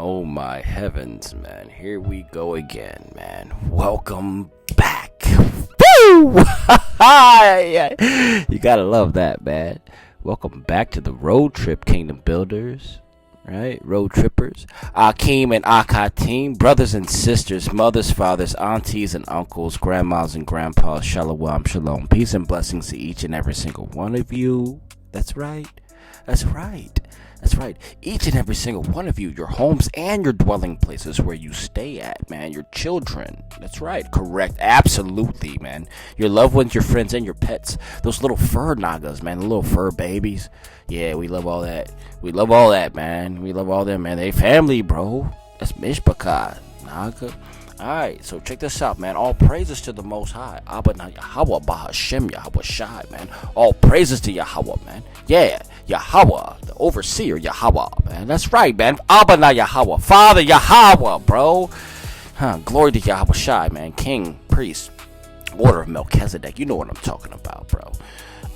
Oh my heavens, man. Here we go again, man. Welcome back. Woo! You gotta love that, man. Welcome back to the road trip, Kingdom Builders. Right? Road trippers. Akeem and Akatim, brothers and sisters, mothers, fathers, aunties and uncles, grandmas and grandpas. Shalom, shalom. Peace and blessings to each and every single one of you. That's right. That's right. That's right. Each and every single one of you, your homes and your dwelling places where you stay at, man. Your children. That's right. Correct. Absolutely, man. Your loved ones, your friends, and your pets. Those little fur nagas, man. The little fur babies. Yeah, we love all that. We love all that, man. We love all them, man. They family, bro. That's Mishpachah, Naga. Alright, so check this out, man. All praises to the Most High. Abba na Yahweh Bahashem Yahweh Shai, man. All praises to Yahweh, man. Yeah, Yahweh, the overseer Yahweh, man. That's right, man. Abba na Yahweh. Father Yahweh, bro. Glory to Yahweh Shai, man. King, priest, order of Melchizedek. You know what I'm talking about, bro.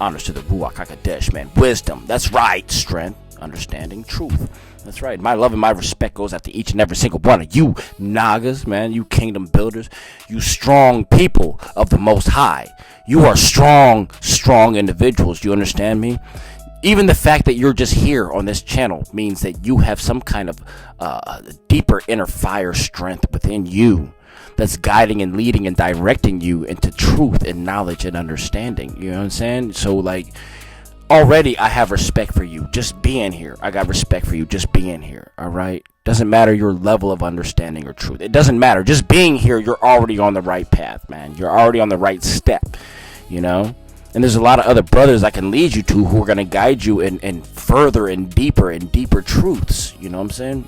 Honors to the Ruach HaKodesh, man. Wisdom. That's right. Strength, understanding, truth. That's right. My love and my respect goes out to each and every single one of you Nagas, man. You kingdom builders. You strong people of the Most High. You are strong individuals. Do you understand me? Even the fact that you're just here on this channel means that you have some kind of deeper inner fire strength within you that's guiding and leading and directing you into truth and knowledge and understanding. You know what I'm saying? So, like, already I have respect for you just being here. I got respect for you just being here. All right? Doesn't matter your level of understanding or truth. It doesn't matter. Just being here, you're already on the right path, man. You're already on the right step, you know? And there's a lot of other brothers I can lead you to who are going to guide you in further and deeper truths. You know what I'm saying?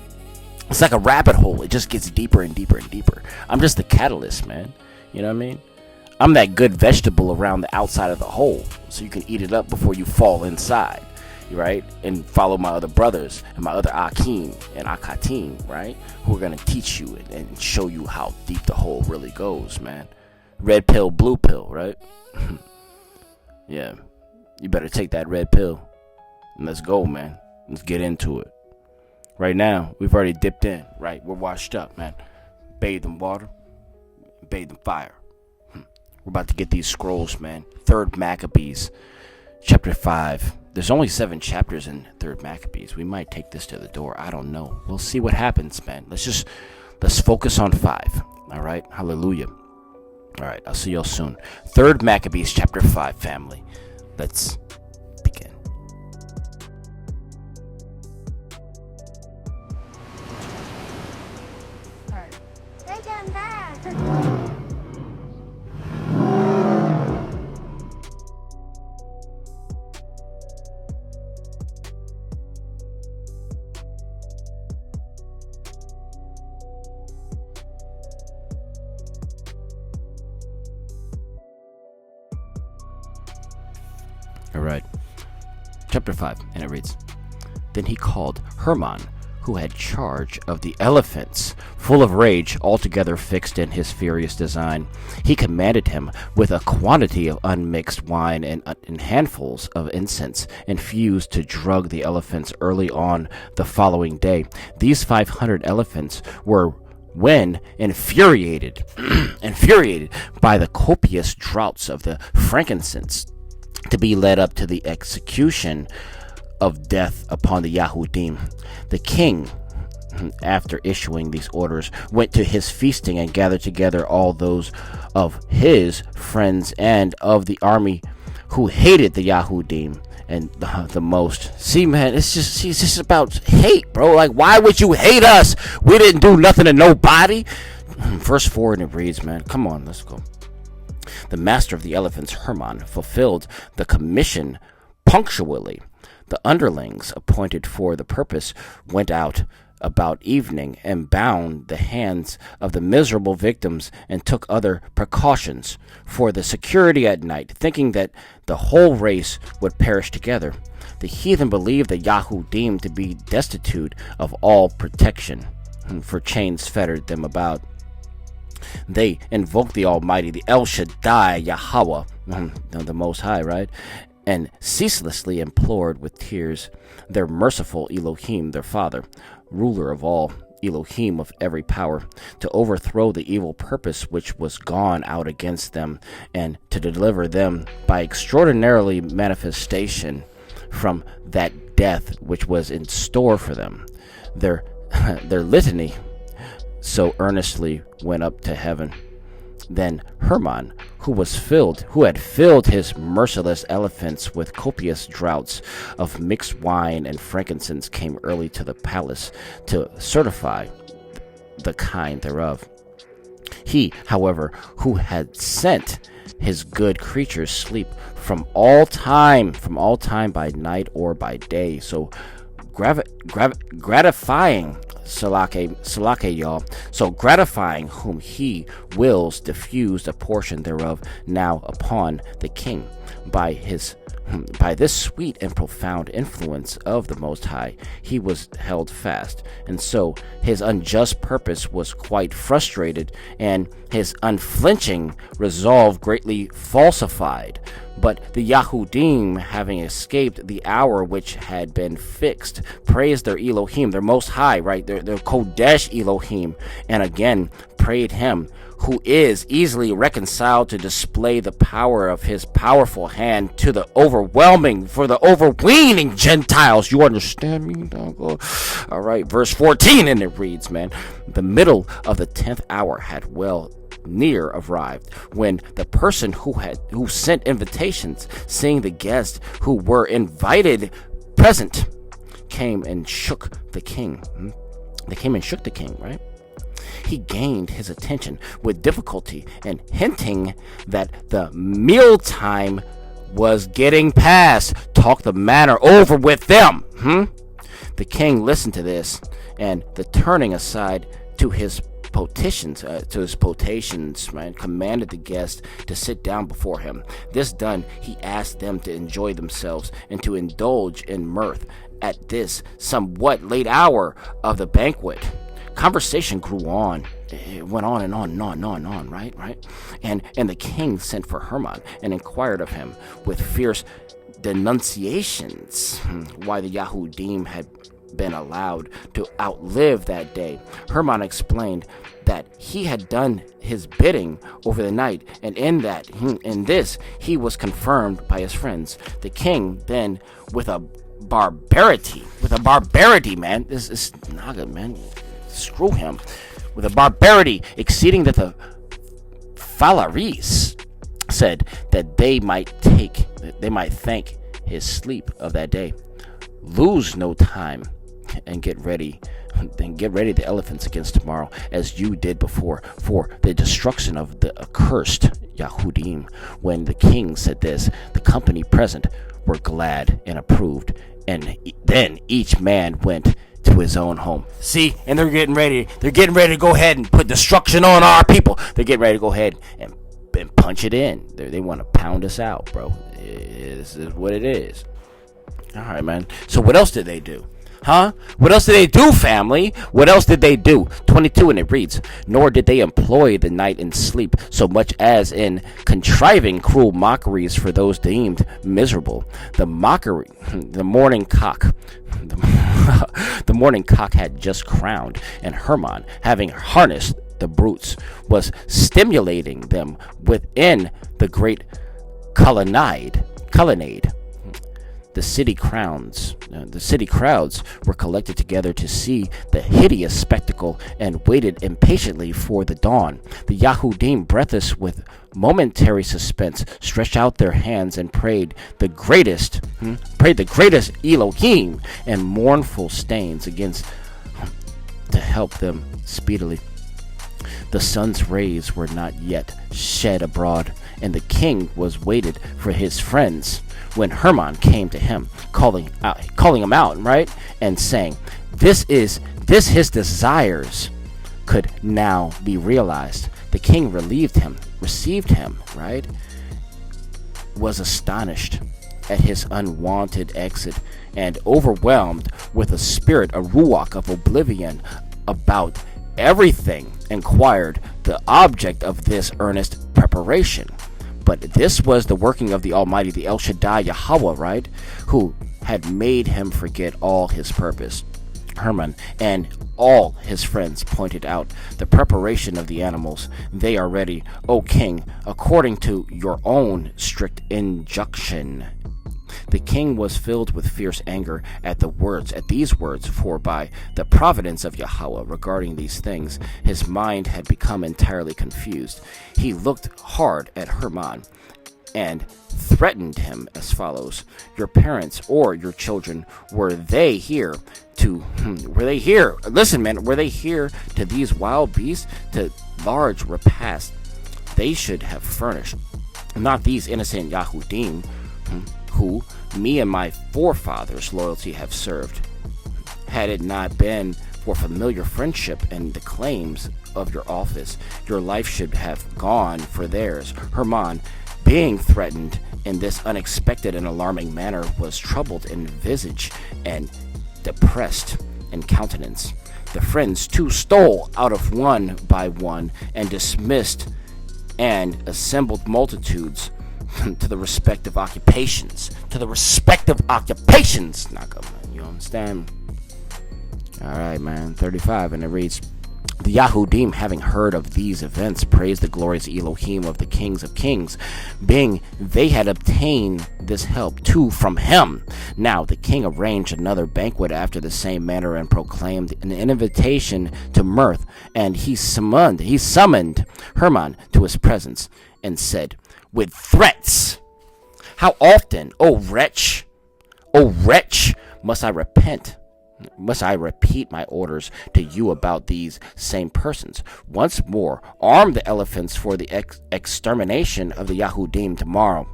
It's like a rabbit hole. It just gets deeper and deeper and deeper. I'm just the catalyst, man. You know what I mean? I'm that good vegetable around the outside of the hole, so you can eat it up before you fall inside, right? And follow my other brothers and my other Akeem and Akatim, right? Who are going to teach you and show you how deep the hole really goes, man. Red pill, blue pill, right? Yeah. You better take that red pill. And let's go, man. Let's get into it. Right now, we've already dipped in, right? We're washed up, man. Bathed in water, bathed in fire. We're about to get these scrolls, man. 3rd Maccabees, chapter 5. There's only 7 chapters in 3rd Maccabees. We might take this to the door. I don't know. We'll see what happens, man. Let's focus on 5. All right? Hallelujah. All right, I'll see y'all soon. 3rd Maccabees, chapter 5, family. Let's begin. All right, chapter 5, and it reads, Then he called Hermon, who had charge of the elephants, full of rage, altogether fixed in his furious design. He commanded him with a quantity of unmixed wine and handfuls of incense, infused to drug the elephants early on the following day. These 500 elephants were when infuriated by the copious draughts of the frankincense, to be led up to the execution of death upon the Yahudim. The king, after issuing these orders, went to his feasting and gathered together all those of his friends and of the army who hated the Yahudim and the most. See, man, it's just about hate, bro. Like, why would you hate us? We didn't do nothing to nobody. Verse 4, and it reads, man, come on, let's go. The master of the elephants, Hermon, fulfilled the commission punctually. The underlings appointed for the purpose went out about evening and bound the hands of the miserable victims and took other precautions for the security at night, thinking that the whole race would perish together. The heathen believed the Yahudim to be destitute of all protection, for chains fettered them about. They invoked the Almighty, the El Shaddai, Yahweh, the Most High, right? And ceaselessly implored with tears their merciful Elohim, their Father, ruler of all, Elohim of every power, to overthrow the evil purpose which was gone out against them, and to deliver them by extraordinarily manifestation from that death which was in store for them. Their litany so earnestly went up to heaven. Then Hermon, who had filled his merciless elephants with copious draughts of mixed wine and frankincense, came early to the palace to certify the kind thereof. He, however, who had sent his good creatures sleep from all time by night or by day, so gratifying Salake, y'all. So gratifying whom he wills diffuse a portion thereof now upon the king by this sweet and profound influence of the Most High, he was held fast, and so his unjust purpose was quite frustrated, and his unflinching resolve greatly falsified. But the Yahudim, having escaped the hour which had been fixed, praised their Elohim, their Most High, right? Their Kodesh Elohim, and again prayed him, who is easily reconciled, to display the power of his powerful hand to the overweening Gentiles. You understand me, dog? All right, verse 14, and it reads, man, the middle of the 10th hour had well near arrived, when the person who sent invitations, seeing the guests who were invited present, came and shook the king. They came and shook the king, right? He gained his attention with difficulty, and hinting that the mealtime was getting past, talked the matter over with them. The king listened to this, and the turning aside to his potations, right, commanded the guests to sit down before him. This done, he asked them to enjoy themselves and to indulge in mirth at this somewhat late hour of the banquet. Conversation grew on. It went on and on and on and on and on, right? And the king sent for Hermon and inquired of him with fierce denunciations why the Yahudim had been allowed to outlive that day. Hermon explained that he had done his bidding over the night, and in this he was confirmed by his friends. The king then, with a barbarity, man, this is not good, man. Screw him. With a barbarity exceeding that the Phalaris said that they might thank his sleep of that day. Lose no time and get ready the elephants against tomorrow, as you did before, for the destruction of the accursed Yahudim. When the king said this, the company present were glad and approved, and then each man went to his own home. See, and they're getting ready to go ahead and put destruction on our people. They're getting ready to go ahead and punch it in. They want to pound us out, bro. This is what it is. All right, man. So what else did they do? What else did they do, family? What else did they do? 22, and it reads, nor did they employ the night in sleep, so much as in contriving cruel mockeries for those deemed miserable. The morning cock had just crowned, and Hermon, having harnessed the brutes, was stimulating them within the great colonnade. The city crowds were collected together to see the hideous spectacle, and waited impatiently for the dawn. The Yahudim, breathless with momentary suspense, stretched out their hands and prayed the greatest Elohim and mournful stains against to help them speedily. The sun's rays were not yet shed abroad, and the king was waited for his friends, when Hermon came to him, calling him out, right, and saying, this his desires could now be realized. The king received him, right, was astonished at his unwanted exit, and overwhelmed with a ruach of oblivion about everything, inquired the object of this earnest preparation. But this was the working of the Almighty, the El Shaddai Yahweh, right, who had made him forget all his purpose. Herman and all his friends pointed out the preparation of the animals. They are ready, O king, according to your own strict injunction. The king was filled with fierce anger at these words, for by the providence of Yahweh regarding these things, his mind had become entirely confused. He looked hard at Herman and threatened him as follows: your parents or your children, were they here to these wild beasts, to large repast they should have furnished, not these innocent Yahudim, who me and my forefathers' loyalty have served. Had it not been for familiar friendship and the claims of your office, your life should have gone for theirs. Herman, being threatened in this unexpected and alarming manner, was troubled in visage and depressed in countenance. The friends too stole out of one by one and dismissed and assembled multitudes to the respective occupations. Naka, you understand? Alright, man. 35, and it reads: the Yahudim, having heard of these events, praised the glorious Elohim of the kings of kings, being they had obtained this help too from him. Now the king arranged another banquet after the same manner, and proclaimed an invitation to mirth, and he summoned Herman to his presence, and said with threats, how often, O wretch, must I repeat my orders to you about these same persons? Once more, arm the elephants for the extermination of the Yahudim tomorrow.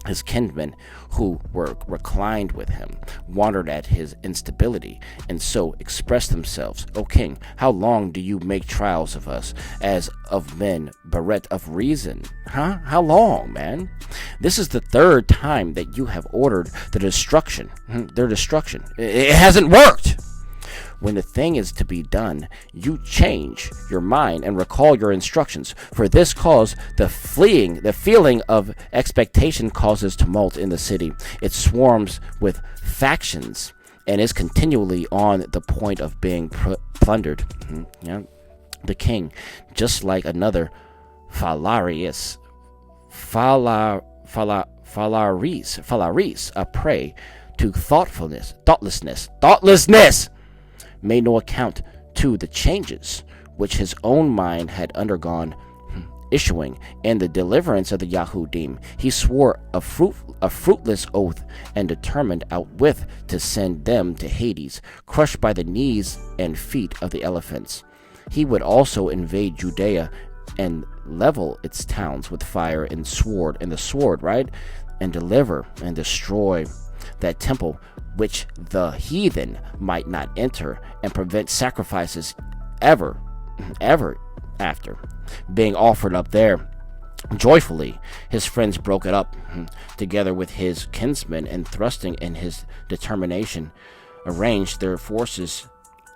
His kinsmen, who were reclined with him, wondered at his instability, and so expressed themselves: O king, how long do you make trials of us, as of men bereft of reason? How long, man? This is the third time that you have ordered their destruction. It hasn't worked. When the thing is to be done, you change your mind and recall your instructions. For this cause, the feeling of expectation causes tumult in the city. It swarms with factions and is continually on the point of being plundered. Yeah. The king, just like another Phalaris, a prey to thoughtlessness, made no account to the changes which his own mind had undergone, issuing in the deliverance of the Yahudim. He swore a fruitless oath, and determined outwith to send them to Hades, crushed by the knees and feet of the elephants. He would also invade Judea and level its towns with fire and the sword, right? And deliver and destroy that temple which the heathen might not enter, and prevent sacrifices ever after being offered up there. Joyfully, his friends broke it up together with his kinsmen, and thrusting in his determination, arranged their forces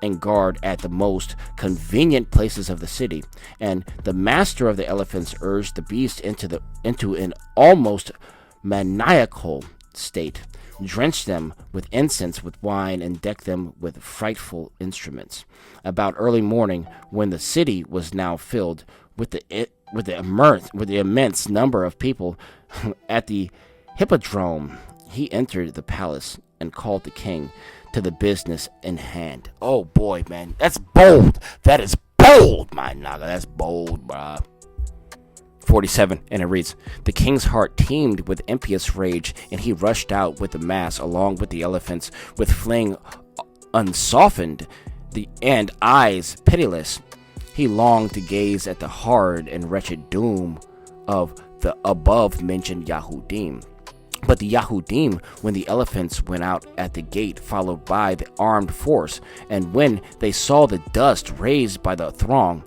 and guard at the most convenient places of the city. And the master of the elephants urged the beast into an almost maniacal state, drenched them with incense, with wine, and decked them with frightful instruments. About early morning, when the city was now filled with the immense number of people at the hippodrome, he entered the palace and called the king to the business in hand. Oh boy, man, that's bold. That is bold, my naga. That's bold, bruh. 47, and it reads: the king's heart teemed with impious rage, and he rushed out with the mass along with the elephants, with fleeing unsoftened and eyes pitiless. He longed to gaze at the hard and wretched doom of the above-mentioned Yahudim. But the Yahudim, when the elephants went out at the gate, followed by the armed force, and when they saw the dust raised by the throng,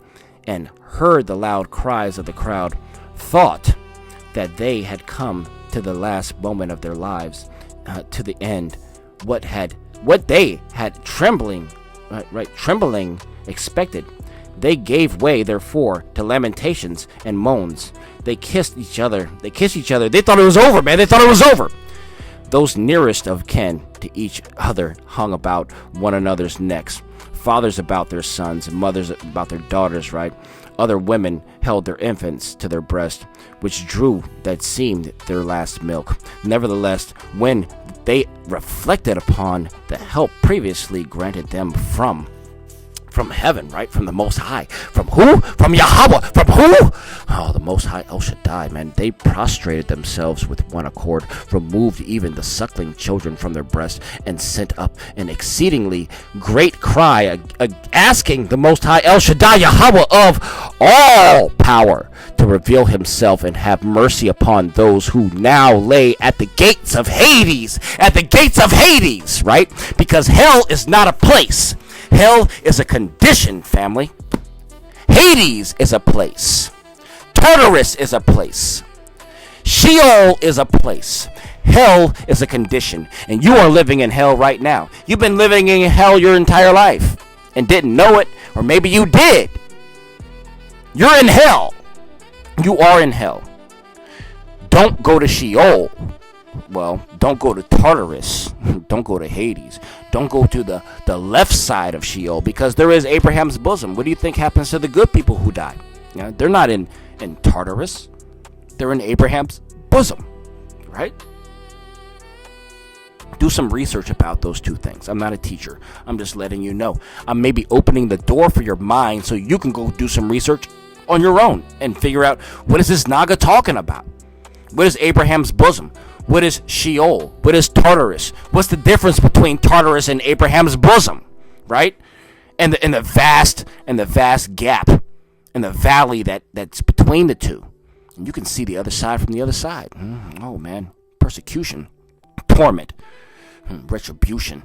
and heard the loud cries of the crowd, thought that they had come to the last moment of their lives, to the end. What they had trembling expected. They gave way, therefore, to lamentations and moans. They kissed each other. They thought it was over, man. They thought it was over. Those nearest of kin to each other hung about one another's necks. Fathers about their sons, and mothers about their daughters, right? Other women held their infants to their breast, which drew that seemed their last milk. Nevertheless, when they reflected upon the help previously granted them from heaven, right? From the Most High. From who? From Yahweh. From who? Oh, the Most High El Shaddai, man. They prostrated themselves with one accord, removed even the suckling children from their breasts, and sent up an exceedingly great cry, asking the Most High El Shaddai, Yahweh of all power, to reveal himself and have mercy upon those who now lay at the gates of Hades. At the gates of Hades, right? Because hell is not a place. Hell is a condition, family. Hades is a place. Tartarus is a place. Sheol is a place. Hell is a condition. And you are living in hell right now. You've been living in hell your entire life and didn't know it, or maybe you did. You're in hell. You are in hell. Don't go to Sheol. Well, don't go to Tartarus. Don't go to Hades. Don't go to the left side of Sheol, because there is Abraham's bosom. What do you think happens to the good people who die? You know, they're not in Tartarus. They're in Abraham's bosom, right? Do some research about those two things. I'm not a teacher. I'm just letting you know. I'm maybe opening the door for your mind so you can go do some research on your own and figure out, what is this Naga talking about? What is Abraham's bosom? What is Sheol? What is Tartarus? What's the difference between Tartarus and Abraham's bosom, right? And the vast gap and the valley that's between the two. And you can see the other side from the other side. Oh man, persecution, torment, retribution.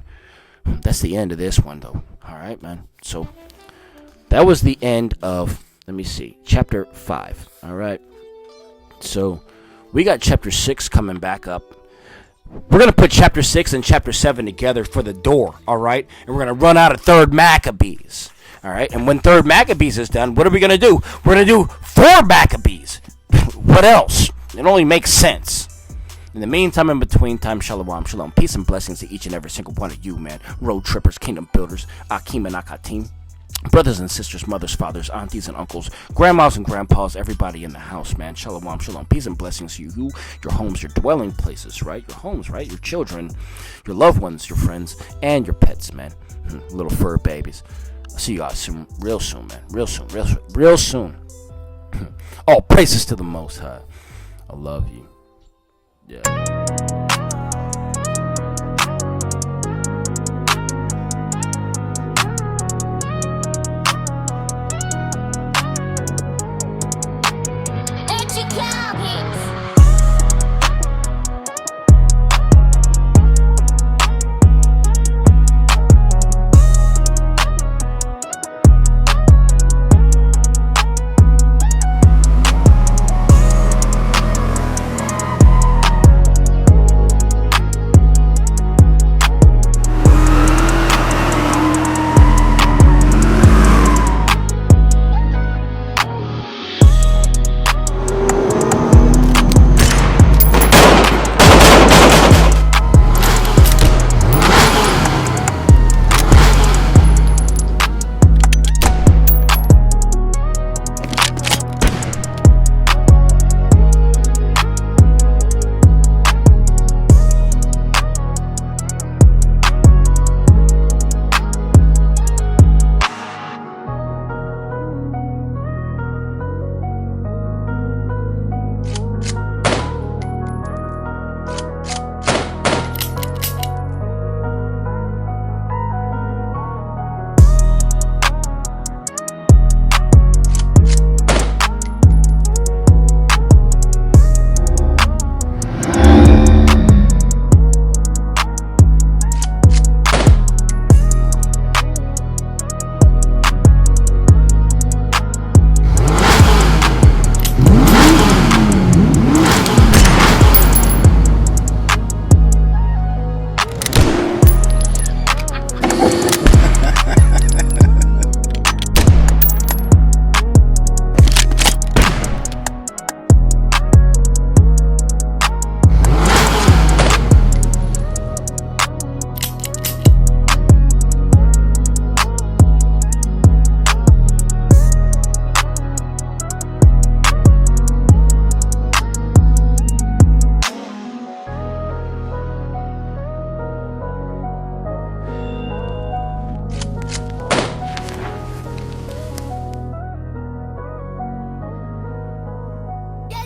That's the end of this one, though. All right, man. So that was the end of, let me see, chapter 5. All right. So we got chapter 6 coming back up. We're going to put chapter 6 and chapter 7 together for the door, all right? And we're going to run out of 3rd Maccabees, all right? And when 3rd Maccabees is done, what are we going to do? We're going to do 4 Maccabees. What else? It only makes sense. In the meantime, in between time, shalom, shalom. Peace and blessings to each and every single one of you, man. Road trippers, kingdom builders, Akim and Akatim. Brothers and sisters, mothers, fathers, aunties and uncles, grandmas and grandpas, everybody in the house, man. Shalom, shalom. Peace and blessings to you, your homes, your dwelling places, right? Your homes, right? Your children, your loved ones, your friends, and your pets, man. Little fur babies. I'll see you guys soon, real soon, man. Real soon, real soon. All praises to the Most High. I love you. Yeah.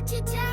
let you down.